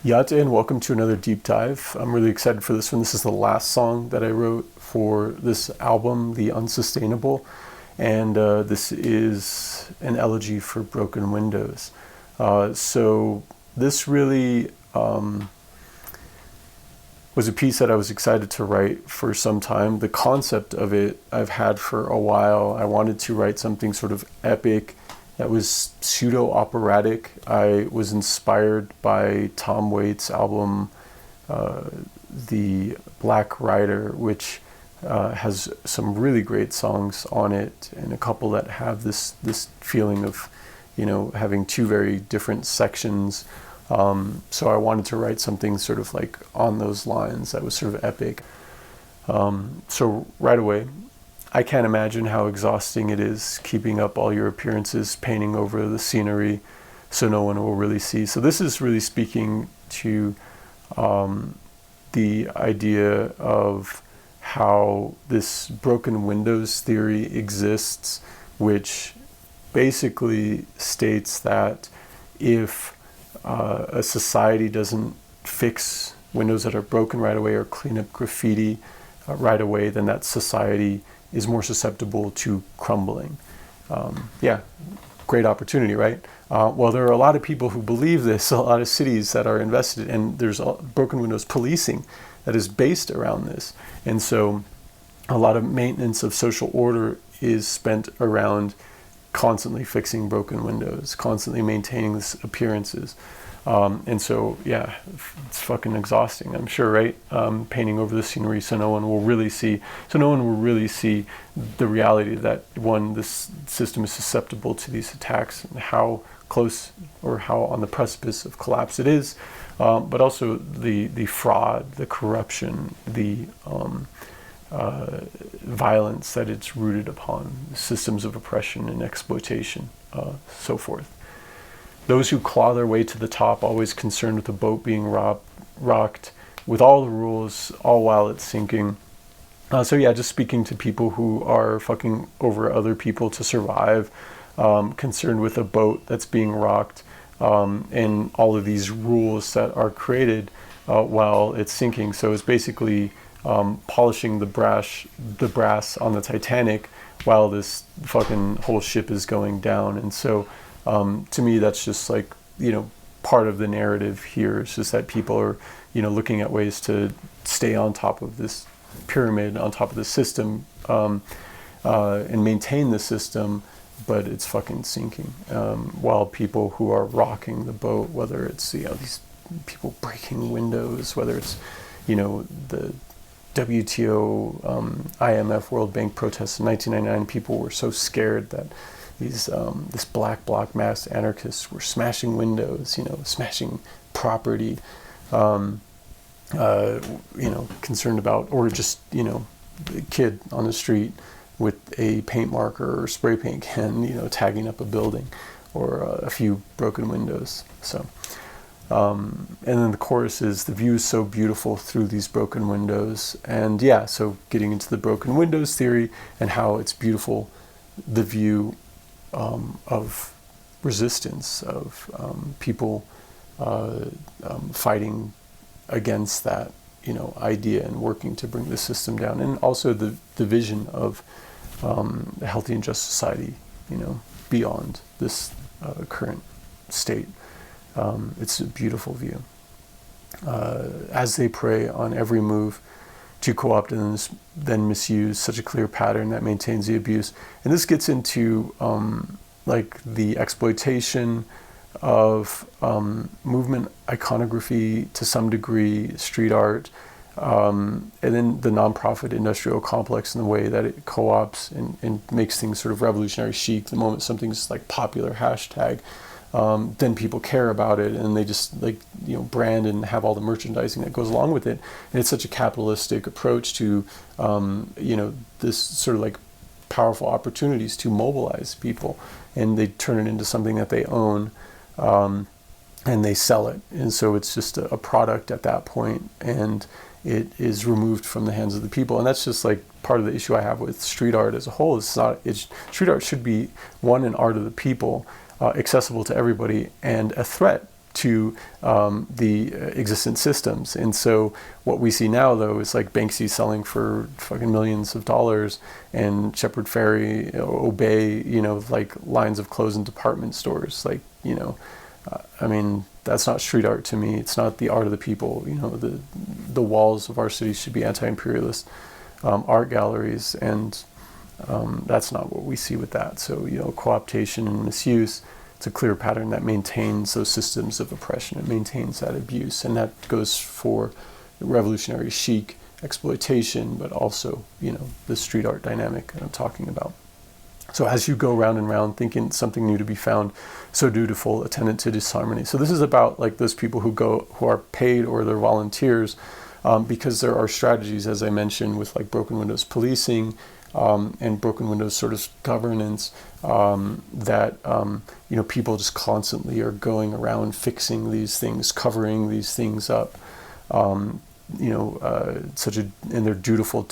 Yate, and welcome to another deep dive. I'm really excited for this one. This is the last song that I wrote for this album, The Unsustainable, and this is an elegy for broken windows. So this really was a piece that I was excited to write for some time. The concept of it I've had for a while. I wanted to write something sort of epic that was pseudo-operatic. I was inspired by Tom Waits' album, The Black Rider, which has some really great songs on it, and a couple that have this feeling of, having two very different sections. So I wanted to write something sort of like on those lines that was sort of epic. So right away, I can't imagine how exhausting it is keeping up all your appearances, painting over the scenery so no one will really see. So this is really speaking to the idea of how this broken windows theory exists, which basically states that if a society doesn't fix windows that are broken right away or clean up graffiti right away, then that society is more susceptible to crumbling. Great opportunity, right? Well, there are a lot of people who believe this, a lot of cities that are invested, and there's broken windows policing that is based around this. And so a lot of maintenance of social order is spent around constantly fixing broken windows, constantly maintaining these appearances. And so, it's fucking exhausting, I'm sure, right? Painting over the scenery so no one will really see the reality that, one, this system is susceptible to these attacks and how close or how on the precipice of collapse it is, but also the fraud, the corruption, the violence that it's rooted upon, systems of oppression and exploitation, so forth. Those who claw their way to the top, always concerned with the boat being rocked, with all the rules, all while it's sinking. Just speaking to people who are fucking over other people to survive, concerned with a boat that's being rocked, and all of these rules that are created while it's sinking. So it's basically polishing the brass on the Titanic while this fucking whole ship is going down. And so to me, that's just like, part of the narrative here. It's just that people are, looking at ways to stay on top of this pyramid, on top of the system, and maintain the system, but it's fucking sinking. While people who are rocking the boat, whether it's, these people breaking windows, whether it's, the WTO, IMF, World Bank protests in 1999, people were so scared that this black bloc mass anarchists were smashing windows, smashing property, concerned about, or just, a kid on the street with a paint marker or spray paint can, tagging up a building or a few broken windows. So, and then the chorus is, the view is so beautiful through these broken windows. And so getting into the broken windows theory and how it's beautiful, the view of resistance, of people fighting against that, idea and working to bring the system down, and also the vision of a healthy and just society, beyond this current state. It's a beautiful view. As they prey on every move to co-opt and then misuse, such a clear pattern that maintains the abuse. And this gets into the exploitation of movement iconography to some degree, street art, and then the nonprofit industrial complex in the way that it co-opts and makes things sort of revolutionary chic. The moment something's like popular hashtag, then people care about it, and they just brand and have all the merchandising that goes along with it. And it's such a capitalistic approach to this sort of like powerful opportunities to mobilize people, and they turn it into something that they own, and they sell it. And so it's just a product at that point, and it is removed from the hands of the people. And that's just like part of the issue I have with street art as a whole. Street art should be, one, an art of the people, accessible to everybody, and a threat to the existent systems. And so what we see now, though, is like Banksy selling for fucking millions of dollars, and Shepard Fairey, Obey, like lines of clothes in department stores. Like, I mean, that's not street art to me. It's not the art of the people. The walls of our cities should be anti-imperialist art galleries, and that's not what we see with that. So, co-optation and misuse, it's a clear pattern that maintains those systems of oppression. It maintains that abuse, and that goes for revolutionary chic exploitation, but also, the street art dynamic that I'm talking about. So as you go round and round thinking something new to be found, so dutiful, attendant to disharmony. So this is about like those people who are paid or they're volunteers, because there are strategies, as I mentioned, with like broken windows policing, and broken windows sort of governance, that people just constantly are going around fixing these things, covering these things up, and their dutiful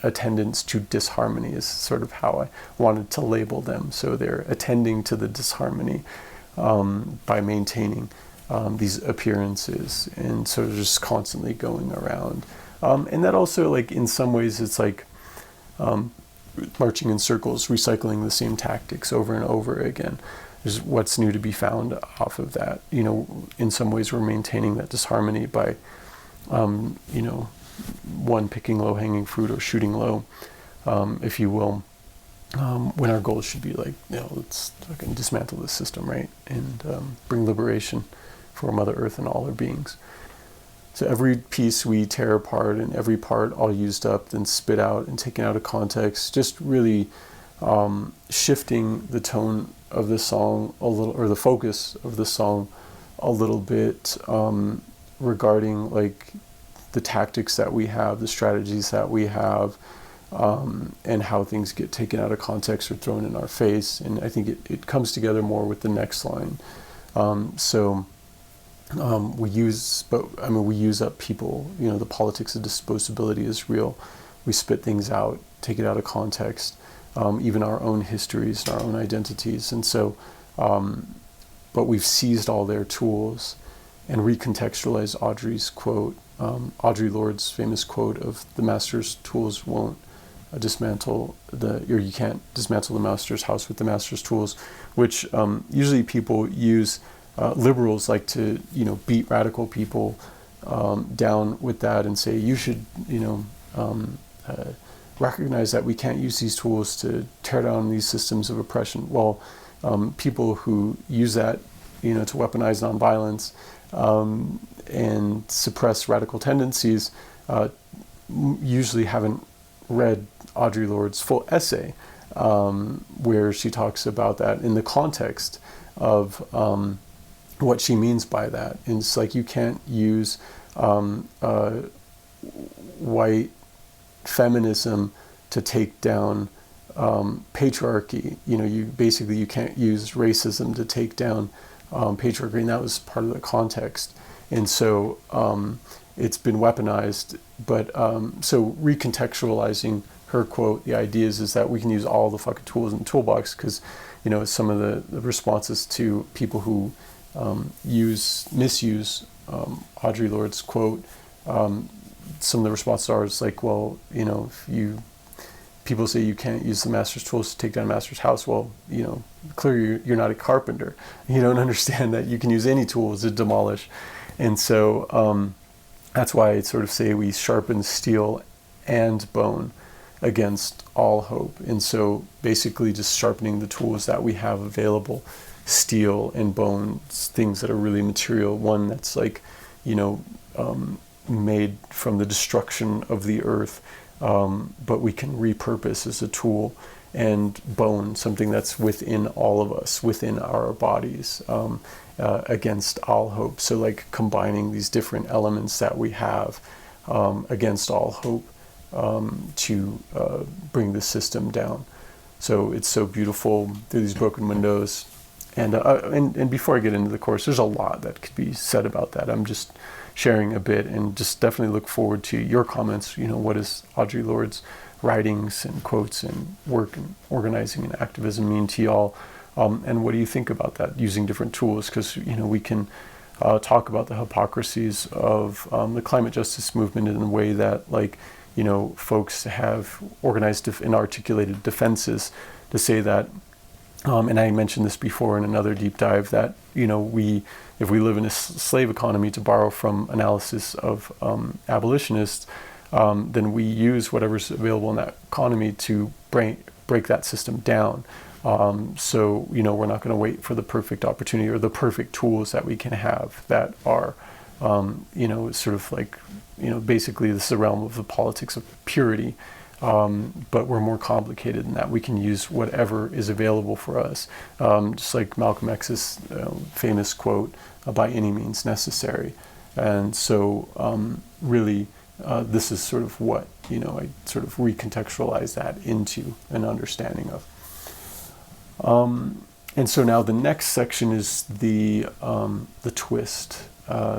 attendance to disharmony is sort of how I wanted to label them. So they're attending to the disharmony by maintaining these appearances, and sort of just constantly going around. And that also, like, in some ways, it's like marching in circles, recycling the same tactics over and over again. There's what's new to be found off of that. In some ways, we're maintaining that disharmony by, one, picking low-hanging fruit or shooting low, if you will, when our goal should be like, let's fucking dismantle this system, right? And bring liberation for Mother Earth and all her beings. So every piece we tear apart, and every part all used up, then spit out and taken out of context, just really shifting the tone of the song a little, or the focus of the song a little bit, regarding like the tactics that we have, the strategies that we have, and how things get taken out of context or thrown in our face. And I think it comes together more with the next line. We use up people. The politics of disposability is real. We spit things out, take it out of context, even our own histories and our own identities. And so, but we've seized all their tools and recontextualized Audrey's quote, Audrey Lorde's famous quote of "the master's tools won't you can't dismantle the master's house with the master's tools," which usually people use. Liberals like to, beat radical people down with that and say, you should, recognize that we can't use these tools to tear down these systems of oppression. Well, people who use that, to weaponize nonviolence and suppress radical tendencies usually haven't read Audrey Lorde's full essay, where she talks about that in the context of what she means by that. And it's like, you can't use white feminism to take down patriarchy. You can't use racism to take down patriarchy, and that was part of the context. And so it's been weaponized, but so recontextualizing her quote, the idea is that we can use all the fucking tools in the toolbox, because some of the responses to people who misuse Audrey Lorde's quote, some of the responses are like, well, if people say you can't use the master's tools to take down a master's house, well, clearly you're not a carpenter. You don't understand that you can use any tools to demolish. And so that's why I sort of say we sharpen steel and bone against all hope. And so basically just sharpening the tools that we have available, steel and bones, things that are really material. One that's like, made from the destruction of the earth, but we can repurpose as a tool, and bone, something that's within all of us, within our bodies, against all hope. So like combining these different elements that we have against all hope to bring the system down. So it's so beautiful through these broken windows. And before I get into the course, there's a lot that could be said about that. I'm just sharing a bit, and just definitely look forward to your comments. What does Audrey Lorde's writings and quotes and work and organizing and activism mean to y'all? And what do you think about that, using different tools? Because, we can talk about the hypocrisies of the climate justice movement in a way that, like, you know, folks have organized and articulated defenses to say that, and I mentioned this before in another deep dive, that, you know, if we live in a slave economy, to borrow from analysis of abolitionists, then we use whatever's available in that economy to break that system down. So, you know, we're not going to wait for the perfect opportunity or the perfect tools that we can have that are, you know, sort of like, you know, basically this is the realm of the politics of purity. But we're more complicated than that. We can use whatever is available for us. Just like Malcolm X's famous quote, by any means necessary. And so really, this is sort of what, you know, I sort of recontextualize that into an understanding of. And so now the next section is the twist.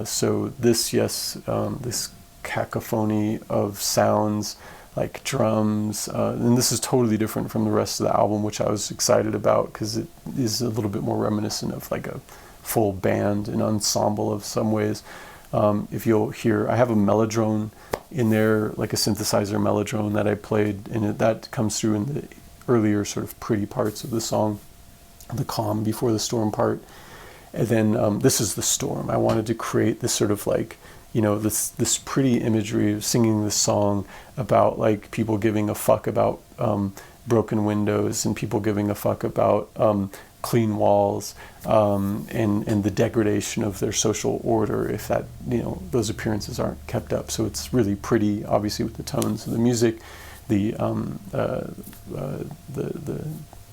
So this, this cacophony of sounds, like drums, and this is totally different from the rest of the album, which I was excited about because it is a little bit more reminiscent of like a full band, an ensemble of some ways. If you'll hear, I have a mellodrone in there, like a synthesizer mellodrone that I played, and that comes through in the earlier sort of pretty parts of the song, the calm before the storm part. And then this is the storm. I wanted to create this sort of like, you know, this pretty imagery of singing this song about like people giving a fuck about broken windows and people giving a fuck about clean walls and the degradation of their social order if that, you know, those appearances aren't kept up. So it's really pretty, obviously, with the tones of the music, the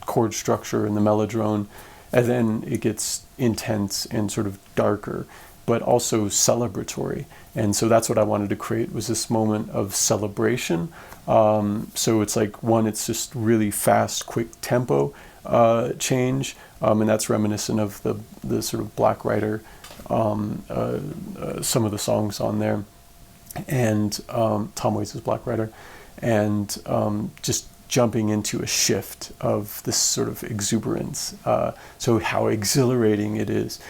chord structure and the mellodrone, and then it gets intense and sort of darker, but also celebratory. And so that's what I wanted to create, was this moment of celebration. So it's like, one, it's just really fast, quick tempo change, and that's reminiscent of the sort of Black Rider, some of the songs on there, and Tom Waits' Black Rider, and just jumping into a shift of this sort of exuberance. So how exhilarating it is,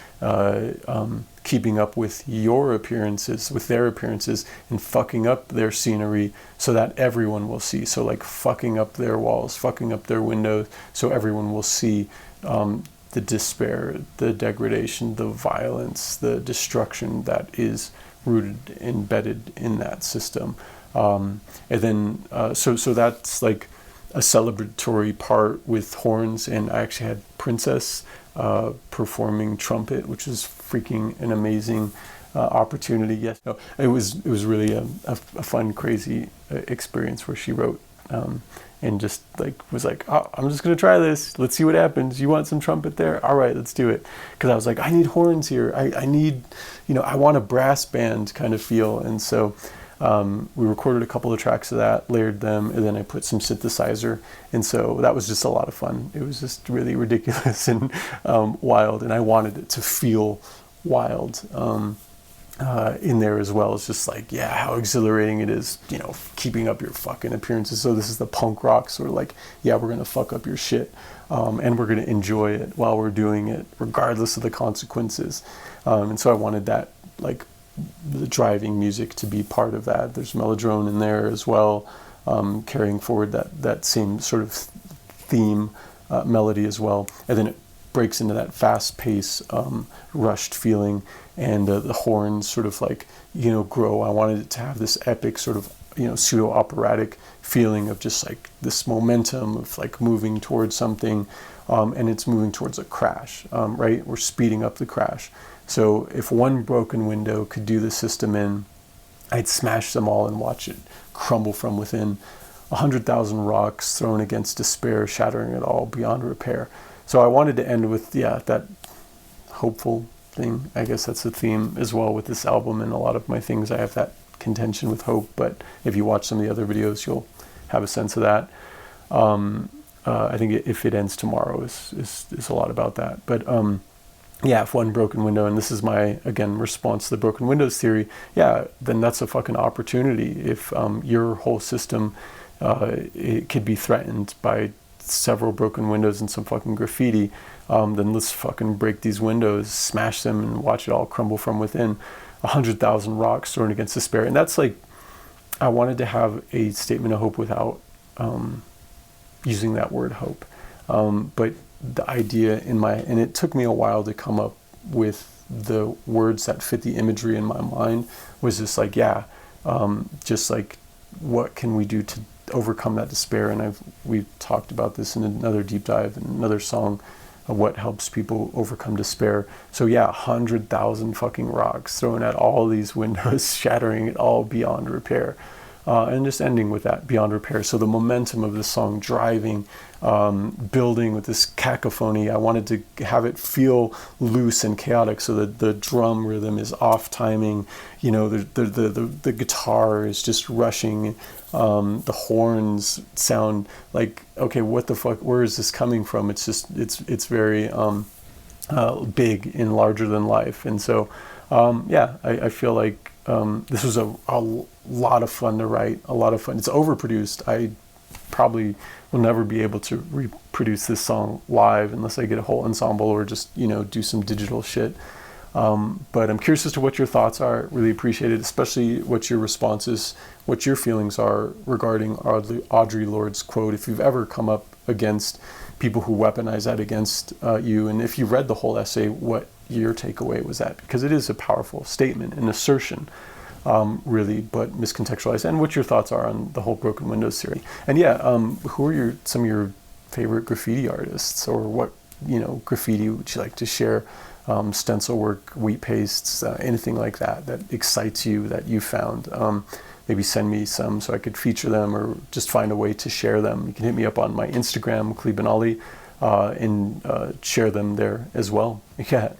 keeping up with your appearances, with their appearances, and fucking up their scenery so that everyone will see. So like fucking up their walls, fucking up their windows, so everyone will see the despair, the degradation, the violence, the destruction that is rooted, embedded in that system. And then, so that's like a celebratory part with horns, and I actually had Princess performing trumpet, which was freaking an amazing opportunity. Yes, no, it was really a fun, crazy experience where she wrote and just like was like, oh, I'm just gonna try this. Let's see what happens. You want some trumpet there? All right, let's do it. Because I was like, I need horns here. I need, you know, I want a brass band kind of feel, and so. We recorded a couple of tracks of that, layered them, and then I put some synthesizer, and so that was just a lot of fun. It was just really ridiculous and wild, and I wanted it to feel wild in there as well. It's just like, yeah, how exhilarating it is, you know, keeping up your fucking appearances. So this is the punk rock sort of like, yeah, we're gonna fuck up your shit, and we're gonna enjoy it while we're doing it, regardless of the consequences. And so I wanted that, like, the driving music to be part of that. There's mellodrone in there as well, carrying forward that same sort of theme melody as well. And then it breaks into that fast pace, rushed feeling, and the horns sort of like, you know, grow. I wanted it to have this epic sort of, you know, pseudo operatic feeling of just like this momentum of like moving towards something, and it's moving towards a crash, right? We're speeding up the crash. So if one broken window could do the system in, I'd smash them all and watch it crumble from within. 100,000 rocks thrown against despair, shattering it all beyond repair. So I wanted to end with, yeah, that hopeful thing. I guess that's the theme as well with this album, and a lot of my things I have that contention with hope, but if you watch some of the other videos, you'll have a sense of that. I think If It Ends Tomorrow is a lot about that. But yeah, if one broken window, and this is my, again, response to the broken windows theory, yeah, then that's a fucking opportunity. If your whole system, it could be threatened by several broken windows and some fucking graffiti, then let's fucking break these windows, smash them, and watch it all crumble from within. 100,000 rocks thrown against despair. And that's like, I wanted to have a statement of hope without using that word hope. But the idea and it took me a while to come up with the words that fit the imagery in my mind, was just like, just like, what can we do to overcome that despair? And we've talked about this in another deep dive in another song, of what helps people overcome despair. So 100,000 fucking rocks thrown at all these windows, shattering it all beyond repair. And just ending with that, beyond repair. So the momentum of the song driving, building with this cacophony. I wanted to have it feel loose and chaotic, so that the drum rhythm is off timing. The guitar is just rushing. The horns sound like, okay, what the fuck? Where is this coming from? It's just, it's very big and larger than life. And so, I feel like this was a lot of fun to write, a lot of fun. It's overproduced. I probably will never be able to reproduce this song live unless I get a whole ensemble or just, do some digital shit. But I'm curious as to what your thoughts are. Really appreciate it, especially what your responses, what your feelings are regarding Audrey Lorde's quote. If you've ever come up against people who weaponize that against you, and if you read the whole essay, what your takeaway was that, because it is a powerful statement, an assertion, really, but miscontextualized. And what your thoughts are on the whole Broken Windows series. And who are some of your favorite graffiti artists, or what graffiti would you like to share? Stencil work, wheat pastes, anything like that excites you, that you found. Maybe send me some so I could feature them, or just find a way to share them. You can hit me up on my Instagram, Cleban Ali, and share them there as well. Yeah.